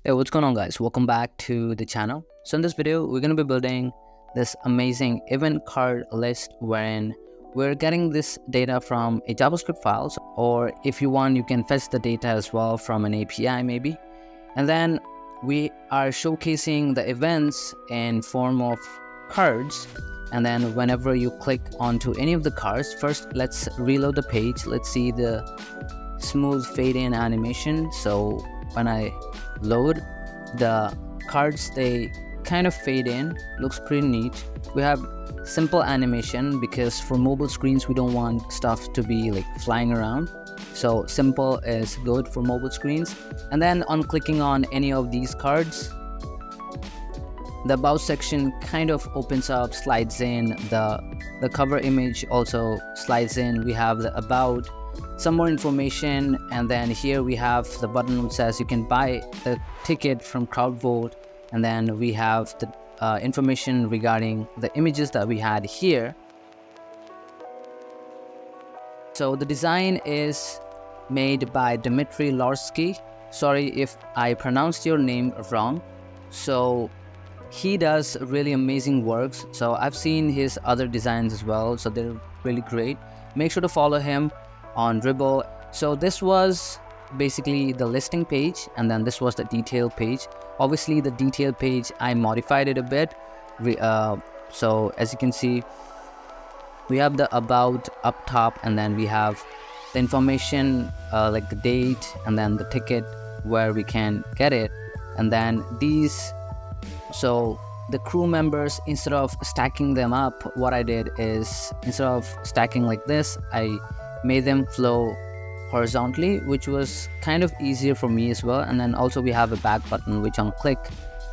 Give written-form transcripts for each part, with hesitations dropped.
Hey, what's going on, guys? Welcome back to the channel. So in this video, we're going to be building this amazing event card list wherein we're getting this data from a JavaScript file, or if you want, you can fetch the data as well from an API maybe. And then we are showcasing the events in form of cards. And then whenever you click onto any of the cards, first let's reload the page. Let's see the smooth fade in animation. So when I load the cards, they kind of fade in. Looks pretty neat. We have simple animation because for mobile screens we don't want stuff to be like flying around, so simple is good for mobile screens. And then on clicking on any of these cards, the about section kind of opens up, slides in, the cover image also slides in. We have the about, some more information, and then here we have the button which says you can buy the ticket from CrowdVote. And then we have the information regarding the images that we had here. So the design is made by Dmitry Lorsky. Sorry if I pronounced your name wrong. So he does really amazing works. So I've seen his other designs as well, so they're really great. Make sure to follow him on Dribble. So this was basically the listing page, and then this was the detail page. Obviously the detail page, I modified it a bit. So as you can see, we have the about up top, and then we have the information like the date, and then the ticket where we can get it. And then these, so the crew members, instead of stacking them up, what I did is, instead of stacking like this, I made them flow horizontally, which was kind of easier for me as well. And then also we have a back button which on click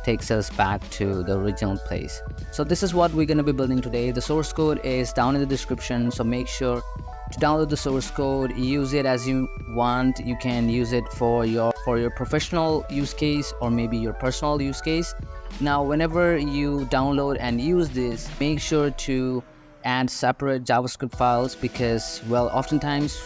takes us back to the original place. So this is what we're going to be building today. The source code is down in the description, so make sure to download the source code, use it as you want. You can use it for your professional use case or maybe your personal use case. Now whenever you download and use this, make sure to add separate JavaScript files, because well, oftentimes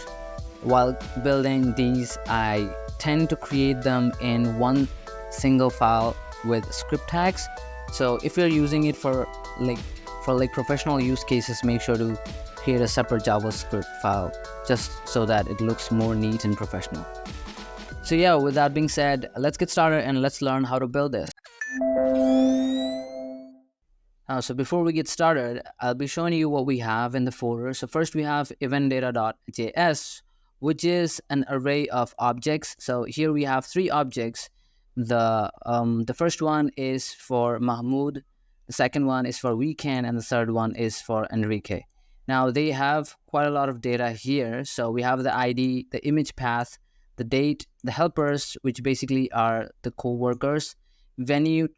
while building these, I tend to create them in one single file with script tags. So if you're using it for professional use cases, make sure to create a separate JavaScript file just so that it looks more neat and professional. So yeah, with that being said, let's get started and let's learn how to build this. So before we get started, I'll be showing you what we have in the folder. So first we have eventdata.js, which is an array of objects. So here we have 3 objects. The first one is for Mahmoud, the second one is for Weekend, and the third one is for Enrique. Now they have quite a lot of data here. So we have the ID, the image path, the date, the helpers, which basically are the co-workers, venue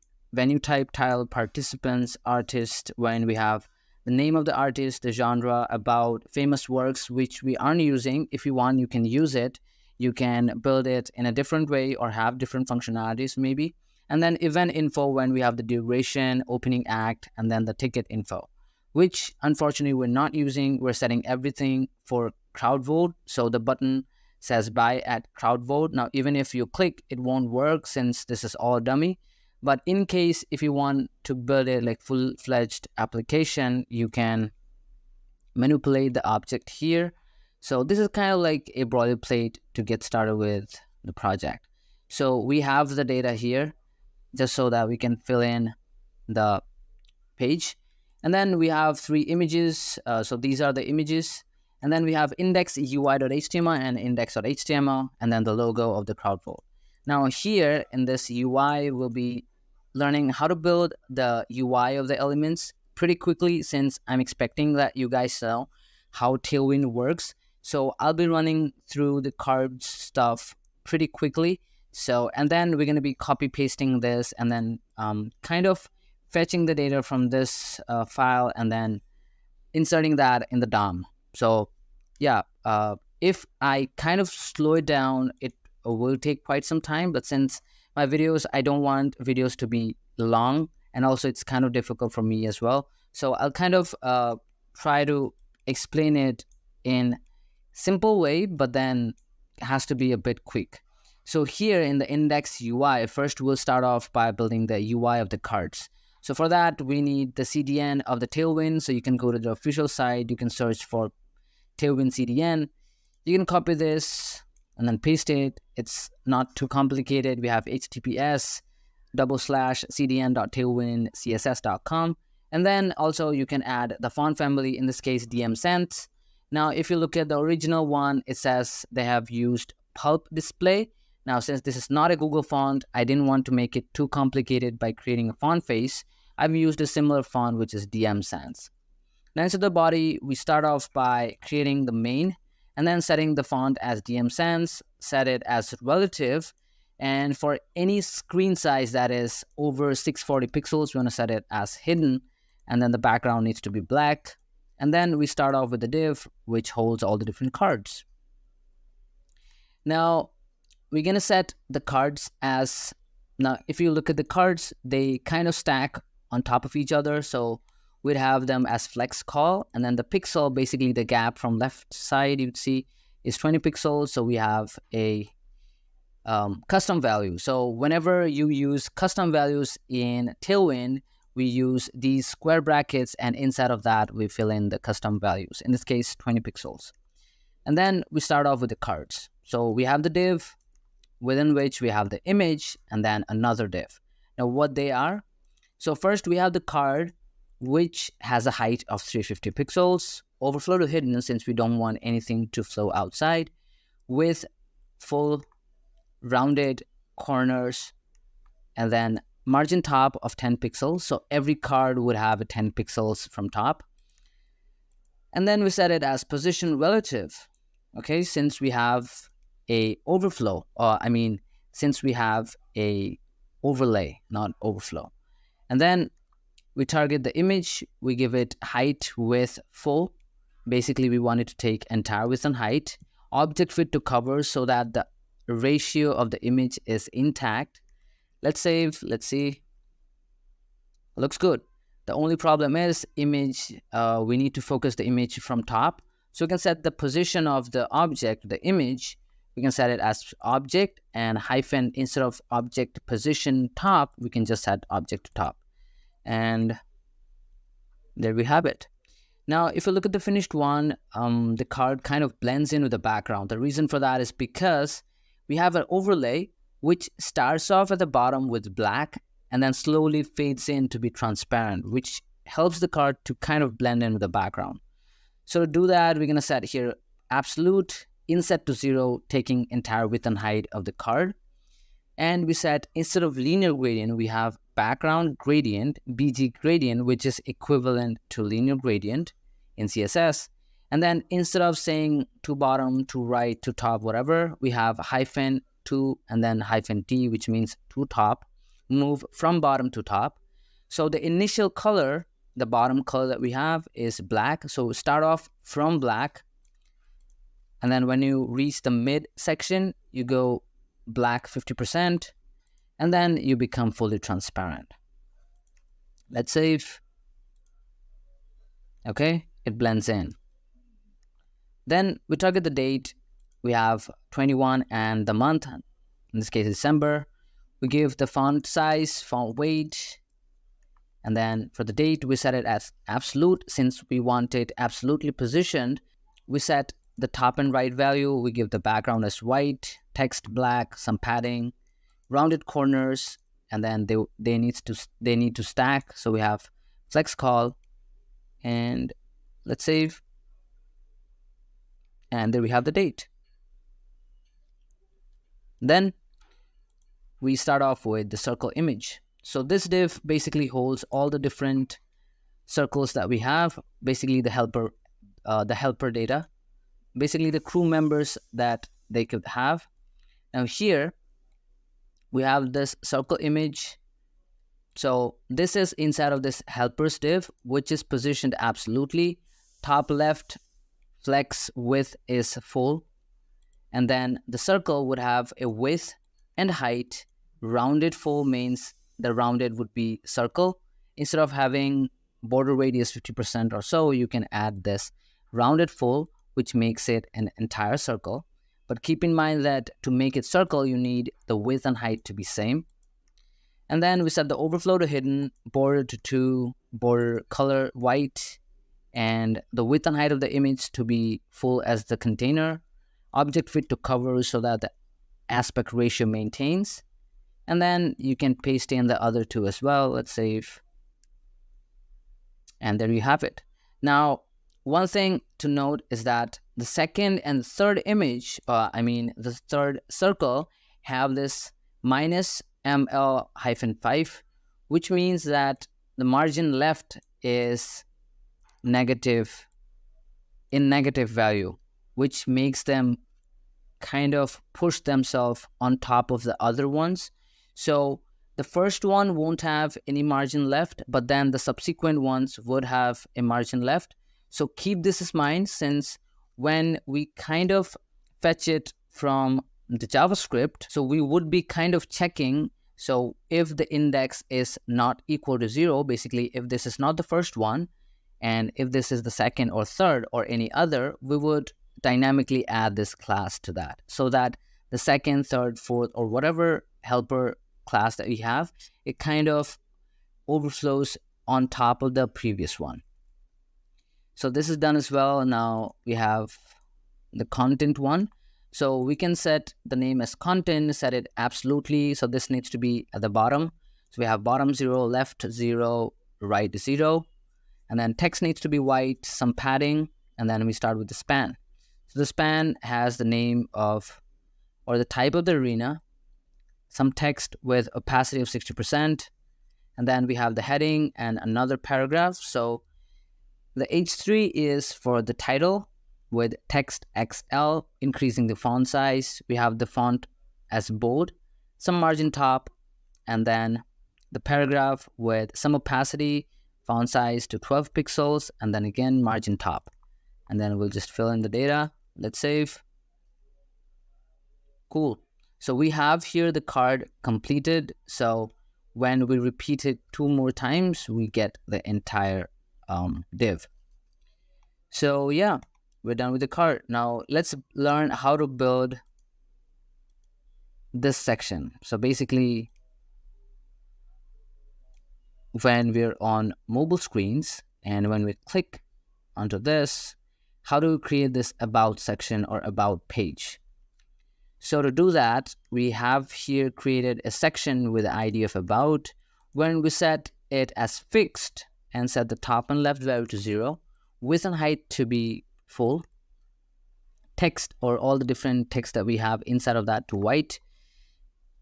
type, tile, participants, artist, when we have the name of the artist, the genre, about, famous works, which we aren't using. If you want, you can use it. You can build it in a different way or have different functionalities maybe. And then event info, when we have the duration, opening act, and then the ticket info, which unfortunately we're not using. We're setting everything for CrowdVote. So the button says buy at CrowdVote. Now even if you click, it won't work since this is all dummy. But in case if you want to build a like full-fledged application, you can manipulate the object here. So this is kind of like a boilerplate to get started with the project. So we have the data here just so that we can fill in the page. And then we have 3 images. So these are the images. And then we have index UI.html and index.html, and then the logo of the CrowdVote. Now here in this UI, we'll be learning how to build the UI of the elements pretty quickly, since I'm expecting that you guys know how Tailwind works. So I'll be running through the cards stuff pretty quickly. So, and then we're going to be copy pasting this, and then kind of fetching the data from this file and then inserting that in the DOM. So yeah, if I kind of slow it down, it will take quite some time. But since my videos, I don't want videos to be long, and also it's kind of difficult for me as well. So I'll kind of try to explain it in simple way, but then it has to be a bit quick. So here in the index UI, first we'll start off by building the UI of the cards. So for that, we need the CDN of the Tailwind. So you can go to the official site, you can search for Tailwind CDN. You can copy this and then paste it. It's not too complicated. We have https://cdn.tailwindcss.com. And then also you can add the font family, in this case DM Sans. Now if you look at the original one, it says they have used Pulp Display. Now since this is not a Google font, I didn't want to make it too complicated by creating a font face. I've used a similar font, which is DM Sans. Now inside the body, we start off by creating the main and then setting the font as DM Sans, set it as relative, and for any screen size that is over 640 pixels, we want to set it as hidden, and then the background needs to be black. And then we start off with the div, which holds all the different cards. Now, we're going to set the cards as, now if you look at the cards, they kind of stack on top of each other. So we'd have them as flex call, and then the pixel, basically the gap from left side, you'd see is 20 pixels. So we have a custom value. So whenever you use custom values in Tailwind, we use these square brackets, and inside of that, we fill in the custom values. In this case, 20 pixels. And then we start off with the cards. So we have the div, within which we have the image, and then another div. Now what they are, so first we have the card, which has a height of 350 pixels, overflow to hidden since we don't want anything to flow outside, with full rounded corners, and then margin top of 10 pixels. So every card would have a 10 pixels from top. And then we set it as position relative. Okay, since we have a overflow, since we have a overlay, not overflow. And then we target the image, we give it height, width, full. Basically, we want it to take entire width and height. Object fit to cover so that the ratio of the image is intact. Let's save, let's see. Looks good. The only problem is image, we need to focus the image from top. So we can set the position of the object, the image, we can set it as object, and hyphen, instead of object position top, we can just set object to top. And there we have it. Now, if you look at the finished one, the card kind of blends in with the background. The reason for that is because we have an overlay which starts off at the bottom with black and then slowly fades in to be transparent, which helps the card to kind of blend in with the background. So to do that, we're going to set here absolute inset to 0, taking entire width and height of the card. And we set, instead of linear gradient, we have background gradient, BG gradient, which is equivalent to linear gradient in CSS. And then instead of saying to bottom, to right, to top, whatever, we have hyphen to and then hyphen T, which means to top, move from bottom to top. So the initial color, the bottom color that we have is black. So start off from black. And then when you reach the mid section, you go black 50%, and then you become fully transparent. Let's save. Okay, it blends in. Then we target the date. We have 21 and the month, in this case December. We give the font size, font weight, and then for the date we set it as absolute. Since we want it absolutely positioned, we set the top and right value. We give the background as white, text black, some padding, rounded corners, and then they need to stack. So we have flex call, and let's save. And there we have the date. Then we start off with the circle image. So this div basically holds all the different circles that we have, basically the helper data, basically the crew members that they could have. Now here we have this circle image. So this is inside of this helpers div, which is positioned absolutely. Top left flex width is full, and then the circle would have a width and height. Rounded full means the rounded would be circle. Instead of having border radius 50% or so, you can add this rounded full, which makes it an entire circle. But keep in mind that to make it circle, you need the width and height to be same. And then we set the overflow to hidden, border to 2, border color white, and the width and height of the image to be full as the container, object fit to cover so that the aspect ratio maintains. And then you can paste in the other two as well. Let's save. And there you have it. Now, one thing to note is that the second and third image, the third circle, have this minus ml-5, which means that the margin left is negative in negative value, which makes them kind of push themselves on top of the other ones. So the first one won't have any margin left, but then the subsequent ones would have a margin left. So keep this in mind, since when we kind of fetch it from the JavaScript, so we would be kind of checking. So if the index is not equal to 0, basically if this is not the first one, and if this is the second or third or any other, we would dynamically add this class to that, so that the second, third, fourth, or whatever helper class that we have, it kind of overflows on top of the previous one. So this is done as well. Now we have the content one. So we can set the name as content, set it absolutely. So this needs to be at the bottom. So we have bottom 0, left 0, right 0. And then text needs to be white, some padding, and then we start with the span. So the span has the name of, or the type of the arena, some text with opacity of 60%, and then we have the heading and another paragraph. So the H3 is for the title with text XL, increasing the font size. We have the font as bold, some margin top, and then the paragraph with some opacity, font size to 12 pixels, and then again margin top. And then we'll just fill in the data. Let's save. Cool. So we have here the card completed. So when we repeat it 2 more times, we get the entire div. So yeah, we're done with the card. Now let's learn how to build this section. So basically, when we're on mobile screens and when we click onto this, how do we create this about section or about page? So to do that, we have here created a section with the ID of about. When we set it as fixed and set the top and left value to 0, width and height to be full, text or all the different text that we have inside of that to white,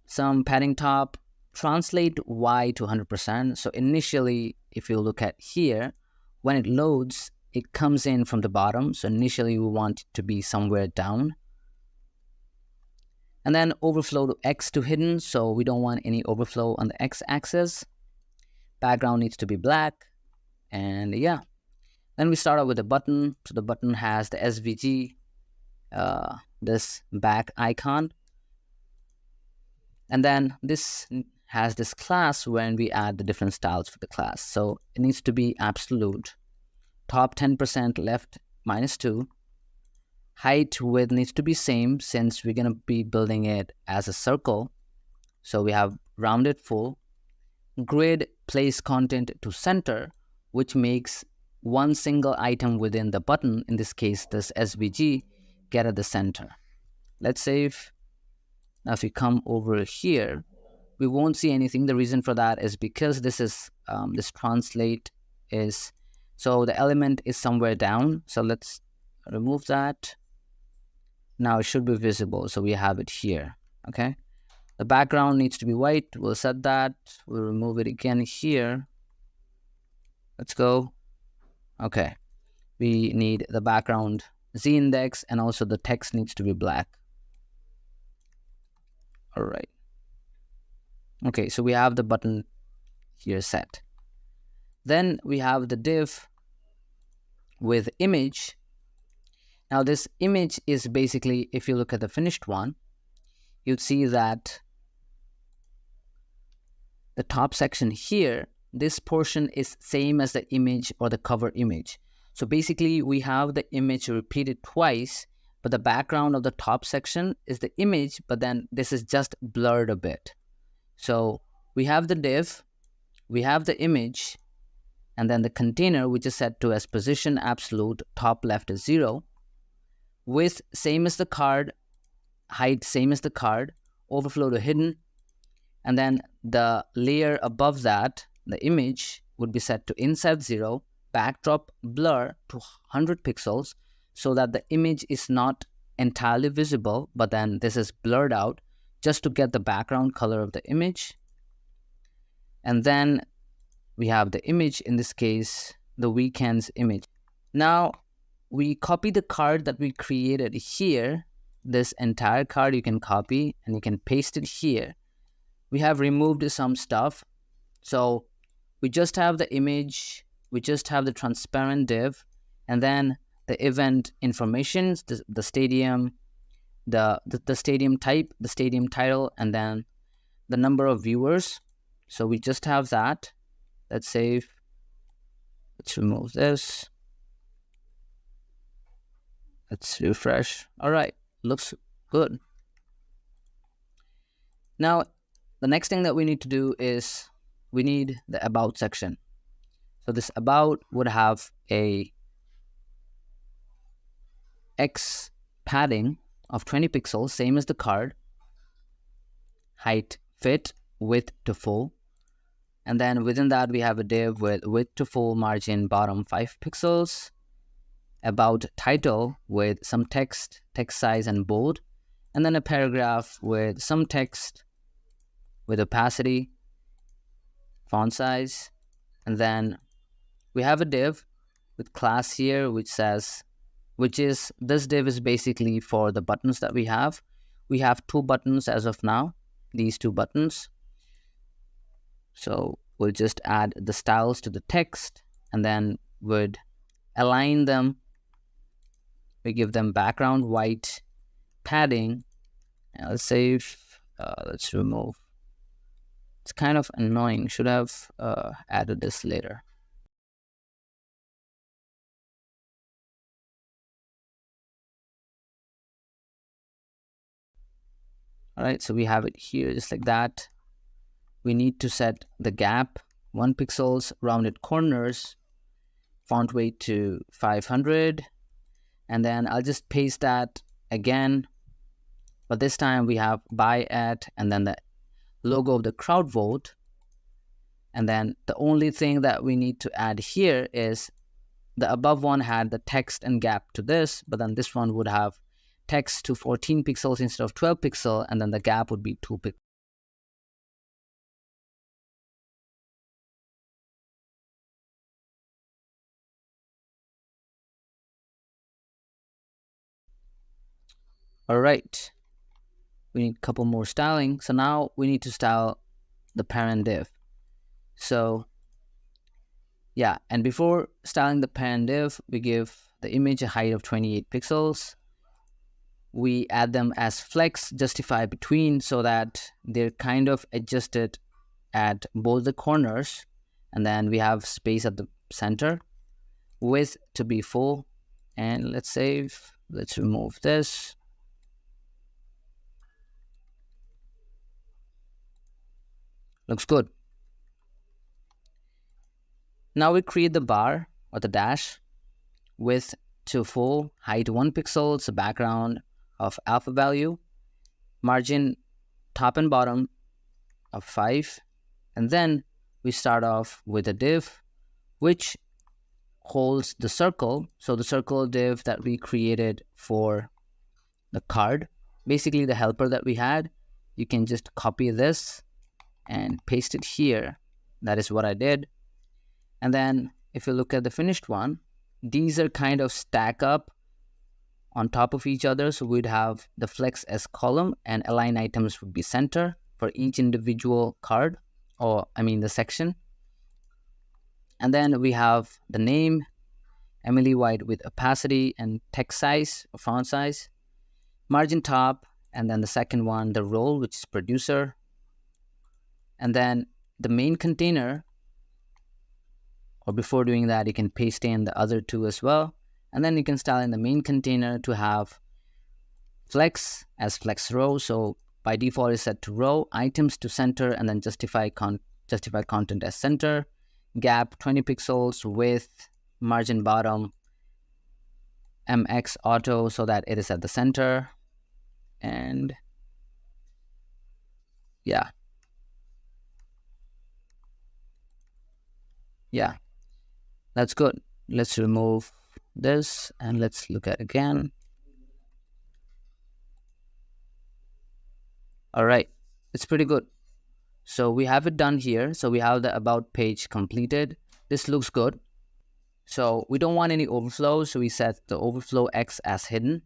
some padding top, translate Y to 100%. So initially, if you look at here, when it loads, it comes in from the bottom. So initially we want it to be somewhere down. And then overflow to X to hidden. So we don't want any overflow on the X axis. Background needs to be black. And yeah, then we start out with the button. So the button has the SVG, this back icon. And then this has this class when we add the different styles for the class. So it needs to be absolute. Top 10% left -2. Height width needs to be same since we're going to be building it as a circle. So we have rounded full. Grid place content to center, which makes one single item within the button, in this case this SVG, get at the center. Let's save. Now if we come over here, we won't see anything. The reason for that is because this is this translate is, so the element is somewhere down. So let's remove that. Now it should be visible. So we have it here. Okay. The background needs to be white. We'll set that. We'll remove it again here. Let's go. Okay. We need the background Z index, and also the text needs to be black. All right. Okay, so we have the button here set. Then we have the div with image. Now this image is basically, if you look at the finished one, you'd see that the top section here, this portion is same as the image or the cover image. So basically we have the image repeated twice, but the background of the top section is the image, but then this is just blurred a bit. So we have the div, we have the image, and then the container, which is set to as position absolute, top left is 0, width same as the card, height same as the card, overflow to hidden, and then the layer above that, the image, would be set to inset 0, backdrop blur to 100 pixels, so that the image is not entirely visible, but then this is blurred out just to get the background color of the image. And then we have the image, in this case, the weekend's image. Now, we copy the card that we created here. This entire card you can copy and you can paste it here. We have removed some stuff. So we just have the image, we just have the transparent div, and then the event information, the stadium, the stadium type, the stadium title, and then the number of viewers. So we just have that. Let's save. Let's remove this. Let's refresh. All right, looks good. Now, the next thing that we need to do is we need the about section. So this about would have a X padding of 20 pixels, same as the card, height fit, width to full, and then within that we have a div with width to full, margin bottom 5 pixels, about title with some text size and bold, and then a paragraph with some text with opacity, font size, and then we have a div with class here this div is basically for the buttons that we have. We have 2 buttons as of now, these 2 buttons. So we'll just add the styles to the text and then would align them. We give them background white, padding. Now let's save, let's remove. It's kind of annoying, should have added this later. All right, so we have it here just like that. We need to set the gap 1 pixels, rounded corners, font weight to 500, and then I'll just paste that again, but this time we have by at and then the logo of the crowd vote, and then the only thing that we need to add here is the above one had the text and gap to this, but then this one would have text to 14 pixels instead of 12 pixel, and then the gap would be 2 pixels. All right, we need a couple more styling. So now we need to style the parent div. So yeah, and before styling the parent div, we give the image a height of 28 pixels. We add them as flex justify between so that they're kind of adjusted at both the corners, and then we have space at the center, width to be full, and let's save. Let's remove this. Looks good. Now we create the bar or the dash, width to full, height 1 pixel, it's a background of alpha value, margin top and bottom of 5, and then we start off with a div which holds the circle. So the circle div that we created for the card, basically the helper that we had, you can just copy this and paste it here. That is what I did. And then if you look at the finished one, these are kind of stack up on top of each other. So we'd have the flex as column and align items would be center for each individual card, or I mean the section. And then we have the name, Emily White with opacity and text size or font size, margin top, and then the second one, the role, which is producer. And then the main container, or before doing that, you can paste in the other 2 as well. And then you can style in the main container to have flex as flex row. So by default is set to row, items to center, and then justify content as center. Gap 20 pixels, width, margin bottom, MX auto so that it is at the center. And yeah, that's good. Let's remove this and let's look at it again. All right, it's pretty good. So we have it done here. So we have the about page completed. This looks good. So we don't want any overflow. So we set the overflow X as hidden.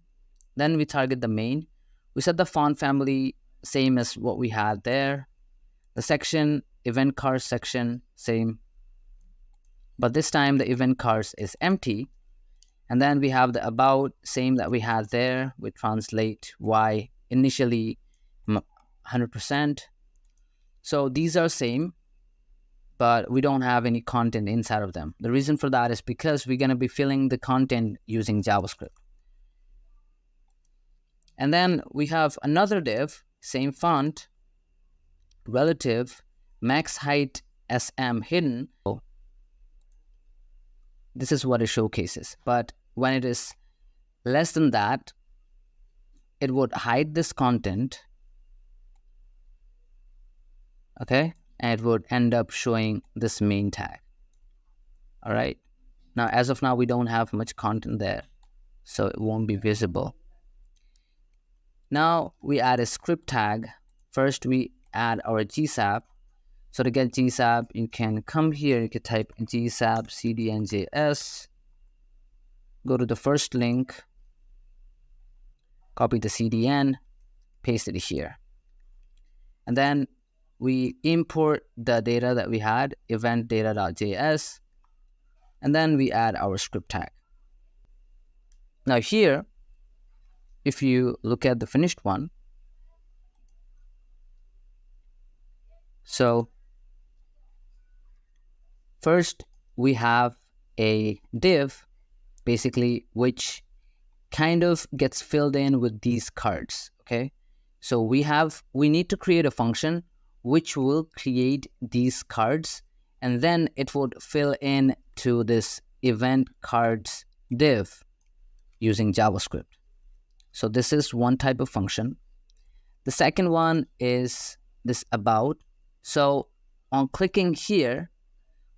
Then we target the main. We set the font family same as what we had there. The section, event cars section, same. But this time the event cars is empty. And then we have the about, same that we had there. We translate Y initially 100%. So these are same, but we don't have any content inside of them. The reason for that is because we're going to be filling the content using JavaScript. And then we have another div, same font, relative, max height SM hidden. This is what it showcases. But when it is less than that, it would hide this content. Okay. And it would end up showing this main tag. All right. Now, as of now, we don't have much content there, so it won't be visible. Now we add a script tag. First, we add our GSAP. So to get GSAP, you can come here, you can type GSAP CDNJS, go to the first link, copy the CDN, paste it here. And then we import the data that we had, event data.js, and then we add our script tag. Now here, if you look at the finished one, so first we have a div, basically, which kind of gets filled in with these cards, okay? So we need to create a function which will create these cards, and then it would fill in to this event cards div using JavaScript. So this is one type of function. The second one is this about. So on clicking here,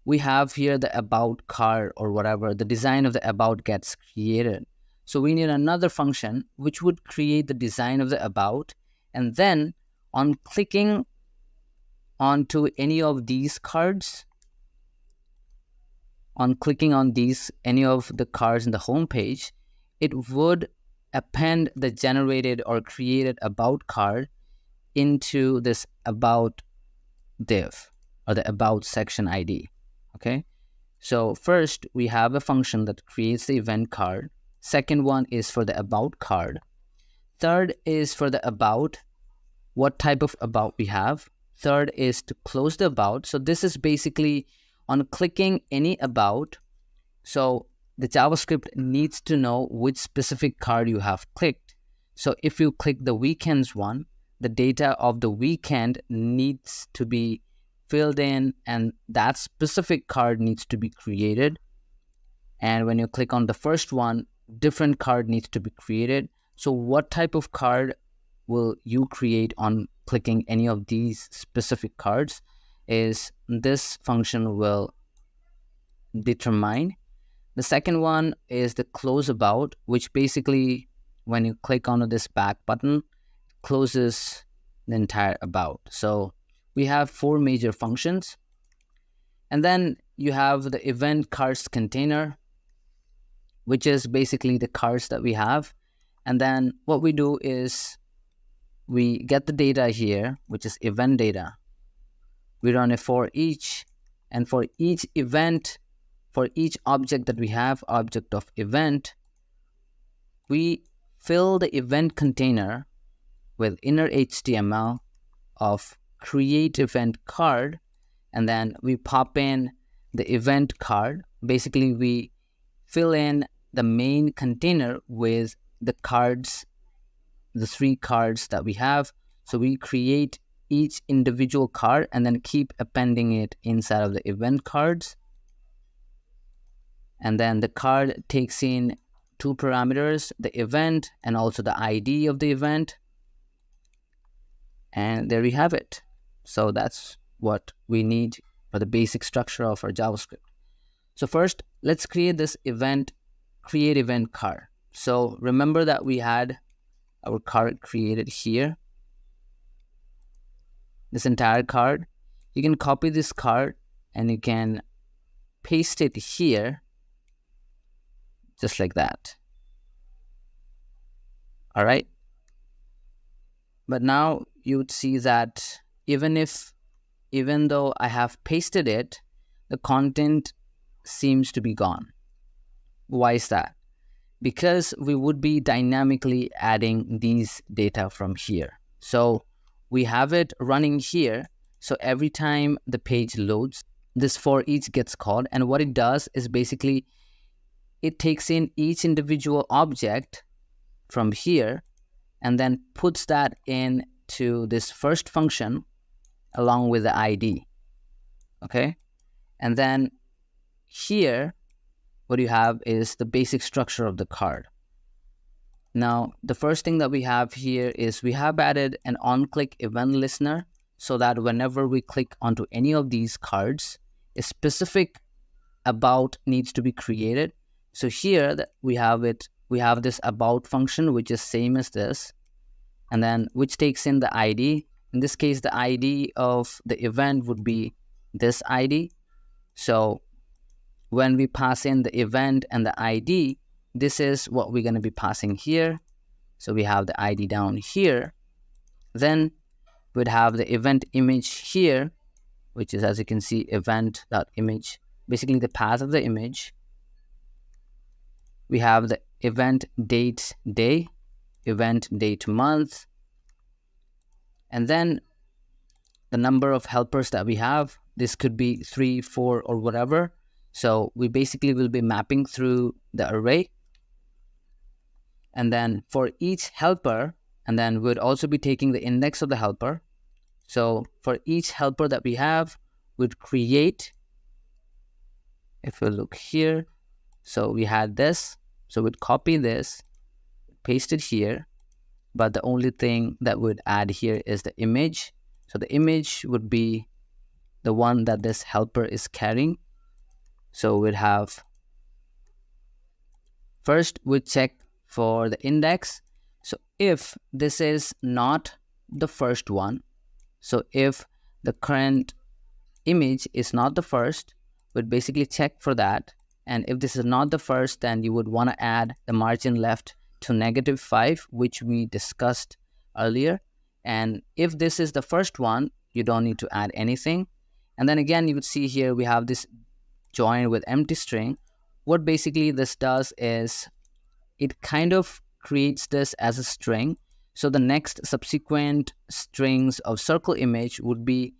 we have here the about card or whatever, the design of the about gets created. So we need another function which would create the design of the about, and then on clicking onto any of these cards, on clicking on any of the cards in the home page, it would append the generated or created about card into this about div or the about section ID. Okay, so first we have a function that creates the event card. Second one is for the about card. Third is for the about, what type of about we have. Third is to close the about. So this is basically on clicking any about. So the JavaScript needs to know which specific card you have clicked. So if you click the weekends one, the data of the weekend needs to be filled in, and that specific card needs to be created. And when you click on the first one, different card needs to be created. So what type of card will you create on clicking any of these specific cards is this function will determine. The second one is the close about, which basically when you click on this back button, closes the entire about. So we have 4 major functions. And then you have the event cards container, which is basically the cards that we have. And then what we do is we get the data here, which is event data. We run a for each, and for each event, for each object that we have, object of event, we fill the event container with inner HTML of create event card, and then we pop in the event card. Basically, we fill in the main container with the cards the 3 cards that we have. So we create each individual card and then keep appending it inside of the event cards. And then the card takes in 2 parameters, the event and also the ID of the event. And there we have it. So that's what we need for the basic structure of our JavaScript. So first, let's create this event, create event card. So remember that we had our card created here, this entire card. You can copy this card and you can paste it here, just like that. All right. But now you would see that even though I have pasted it, the content seems to be gone. Why is that? Because we would be dynamically adding these data from here. So we have it running here. So every time the page loads, this for each gets called. And what it does is basically it takes in each individual object from here and then puts that into this first function along with the ID. Okay. And then here, what you have is the basic structure of the card. Now, the first thing that we have here is we have added an on-click event listener so that whenever we click onto any of these cards, a specific about needs to be created. So here that we have this about function, which is same as this, and then which takes in the ID. In this case, the ID of the event would be this ID. So when we pass in the event and the ID, this is what we're going to be passing here. So we have the ID down here. Then we'd have the event image here, which is, as you can see, event.image, basically the path of the image. We have the event date day, event date month, and then the number of helpers that we have. This could be 3, 4, or whatever. So we basically will be mapping through the array. And then for each helper, and then we'd also be taking the index of the helper. So for each helper that we have, we'd create, if we look here, so we had this, so we'd copy this, paste it here, but the only thing that we'd add here is the image. So the image would be the one that this helper is carrying. So we'd have, first we'd check for the index. So if this is not the first one, so if the current image is not the first, we'd basically check for that. And if this is not the first, then you would want to add the margin left to -5, which we discussed earlier. And if this is the first one, you don't need to add anything. And then again, you would see here we have this join with empty string. What basically this does is it kind of creates this as a string. So the next subsequent strings of circle image would be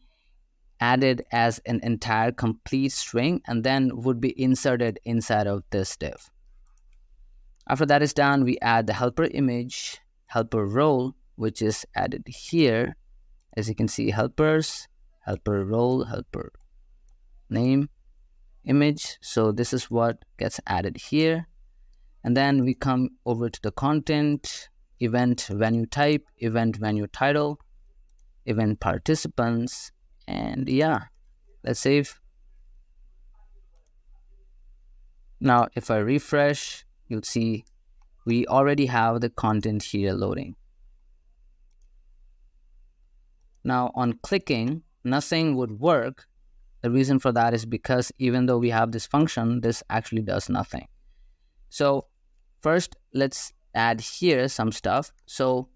added as an entire complete string and then would be inserted inside of this div. After that is done, we add the helper image, helper role, which is added here. As you can see, helpers, helper role, helper name, image. So this is what gets added here. And then we come over to the content, event venue type, event venue title, event participants, and yeah, let's save. Now, if I refresh, you'll see we already have the content here loading. Now, on clicking, nothing would work. The reason for that is because even though we have this function, this actually does nothing. So first, let's add here some stuff. So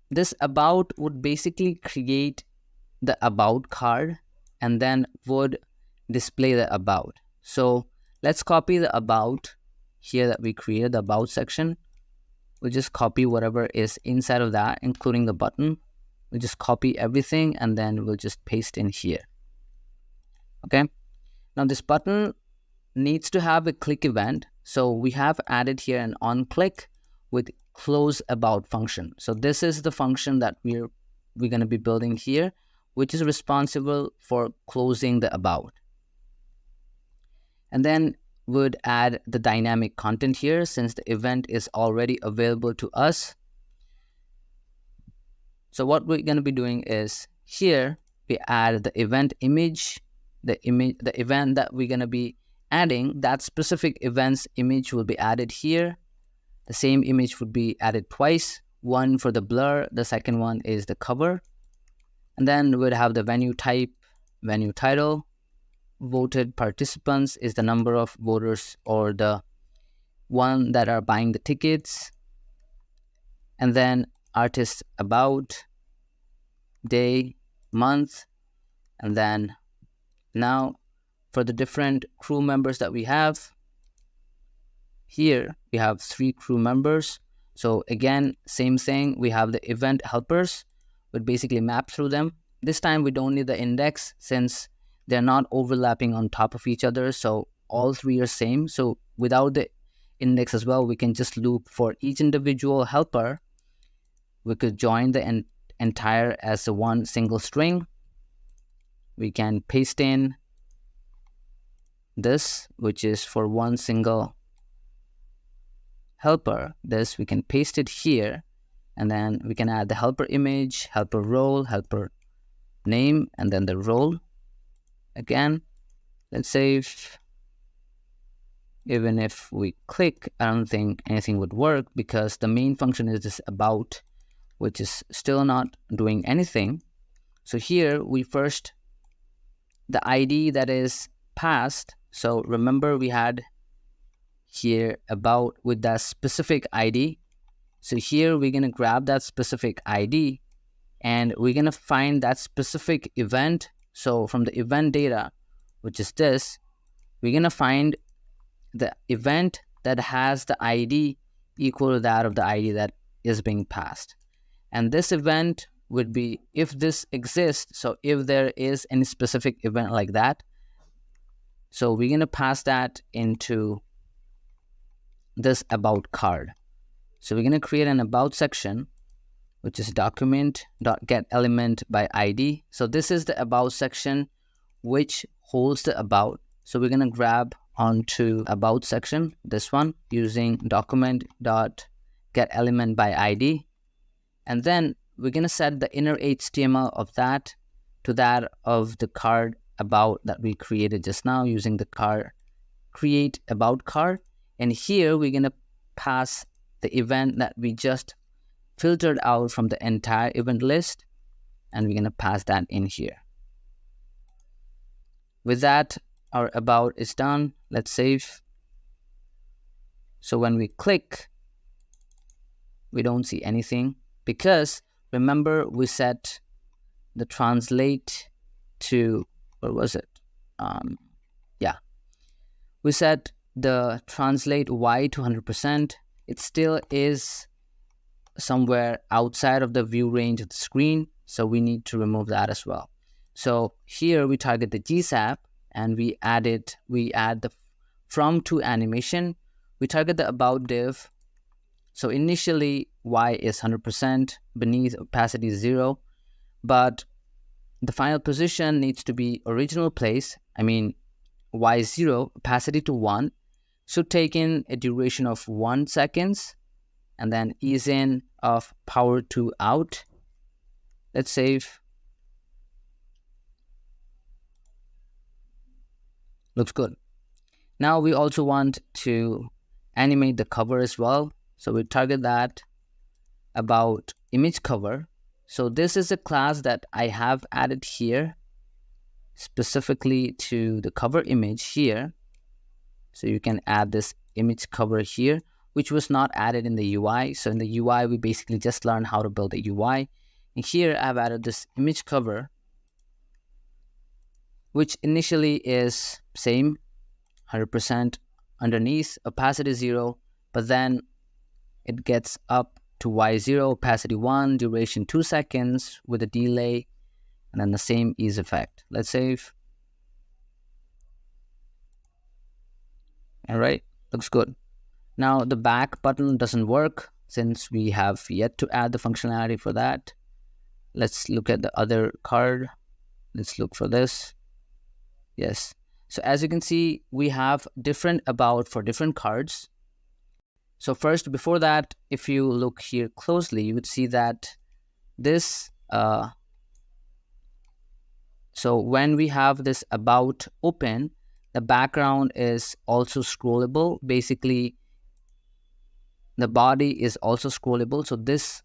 this about would basically create the about card and then would display the about. So let's copy the about here that we created, the about section. We'll just copy whatever is inside of that, including the button. We'll just copy everything and then we'll just paste in here. Okay. Now this button needs to have a click event. So we have added here an on click with close about function. So this is the function that we're going to be building here, which is responsible for closing the about. And then would add the dynamic content here, since the event is already available to us. So what we're going to be doing is here we add the event image, the event that we're going to be adding, that specific event's image will be added here. The same image would be added twice, one for the blur, the second one is the cover. And then we'd have the venue type, venue title, voted participants is the number of voters or the one that are buying the tickets. And then artist about, day, month. And then now for the different crew members that we have, here we have 3 crew members. So again, same thing, we have the event helpers, would basically map through them. This time we don't need the index since they're not overlapping on top of each other, so all 3 are same. So without the index as well, we can just loop for each individual helper. We could join the entire as a one single string. We can paste in this, which is for one single helper. This we can paste it here, and then we can add the helper image, helper role, helper name, and then the role. Again, let's save. Even if we click, I don't think anything would work because the main function is this about, which is still not doing anything. So here we first, the ID that is passed. So remember we had here about with that specific ID. So here we're going to grab that specific ID and we're going to find that specific event. So from the event data, which is this, we're going to find the event that has the ID equal to that of the ID that is being passed. And this event would be if this exists. So if there is any specific event like that, so we're going to pass that into this about card. So we're going to create an about section, which is document.getElement by ID. So this is the about section which holds the about. So we're going to grab onto about section, this one, using document.getElement by ID. And then we're going to set the inner HTML of that to that of the card about that we created just now using the card create about card. And here we're going to pass the event that we just filtered out from the entire event list, and we're going to pass that in here. With that, our about is done. Let's save. So when we click, we don't see anything because remember we set the translate to, what was it? We set the translate Y to 100%. It still is somewhere outside of the view range of the screen, so we need to remove that as well. So here we target the GSAP and we add the from to animation. We target the about div. So initially Y is 100%, beneath opacity is 0, but the final position needs to be original place. I mean Y is 0, opacity to 1, should take in a duration of 1 seconds, and then ease in of power to out. Let's save. Looks good. Now we also want to animate the cover as well. So we target that about image cover. So this is a class that I have added here specifically to the cover image here. So you can add this image cover here, which was not added in the UI. So in the UI, we basically just learned how to build a UI. And here I've added this image cover, which initially is same, 100% underneath, opacity 0, but then it gets up to Y0, opacity 1, duration 2 seconds with a delay, and then the same ease effect. Let's save. All right, looks good. Now the back button doesn't work. since we have yet to add the functionality for that. Let's look at the other card. Let's look for this. Yes. So as you can see, we have different about for different cards. So first, before that, if you look here closely, you would see that this, so when we have this about open, the background is also scrollable. Basically, the body is also scrollable. So this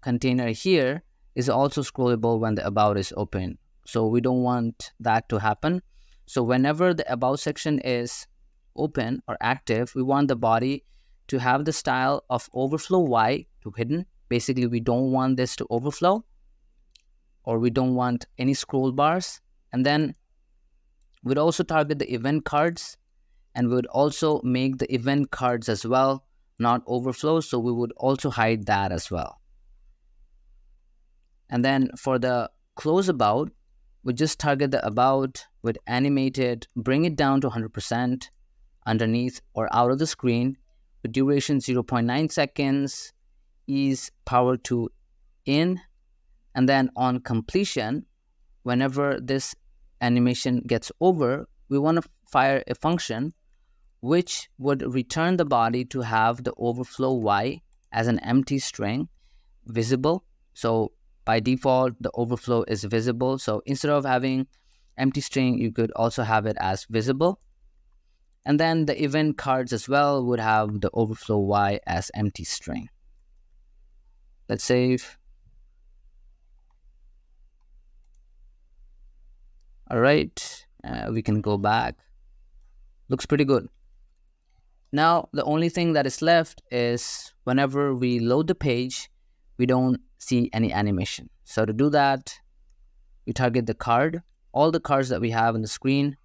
container here is also scrollable when the about is open. So we don't want that to happen. So whenever the about section is open or active, we want the body to have the style of overflow Y to hidden. Basically, we don't want this to overflow, or we don't want any scroll bars. And then we'd also target the event cards, and we would also make the event cards as well not overflow. So we would also hide that as well. And then for the close about, we just target the about with animated, bring it down to 100% underneath or out of the screen with duration 0.9 seconds, ease power to in. And then on completion, whenever this animation gets over, we want to fire a function which would return the body to have the overflow Y as an empty string visible. So by default, the overflow is visible. So instead of having empty string, you could also have it as visible. And then the event cards as well would have the overflow Y as empty string. Let's save. All right, we can go back. Looks pretty good. Now, the only thing that is left is whenever we load the page, we don't see any animation. So to do that, we target the card, all the cards that we have on the screen.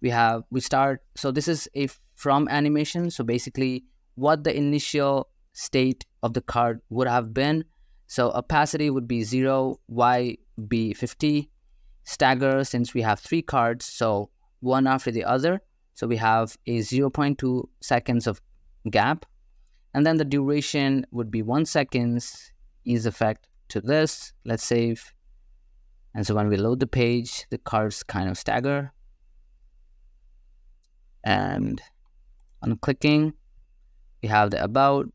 We start, so this is a from animation. So basically what the initial state of the card would have been. So opacity would be 0, Y be 50, stagger, since we have 3 cards, so one after the other. So we have a 0.2 seconds of gap. And then the duration would be 1 second, ease effect to this. Let's save. And so when we load the page, the cards kind of stagger. And on clicking, we have the about.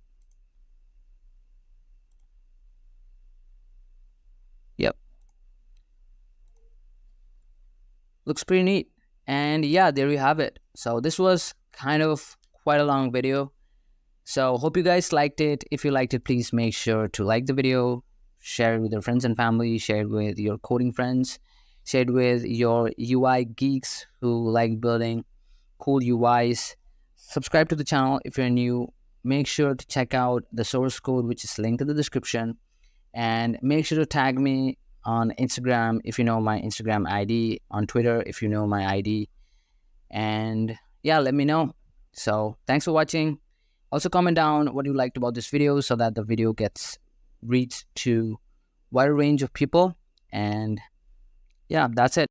Yep. Looks pretty neat. And yeah, there you have it. So this was kind of quite a long video. So hope you guys liked it. If you liked it, please make sure to like the video, share it with your friends and family, share it with your coding friends, share it with your UI geeks who like building cool UIs. Subscribe to the channel if you're new. Make sure to check out the source code, which is linked in the description. And make sure to tag me on Instagram if you know my Instagram ID, on Twitter if you know my ID. And yeah, let me know. So thanks for watching. Also comment down what you liked about this video so that the video gets reached to wider range of people. And yeah, that's it.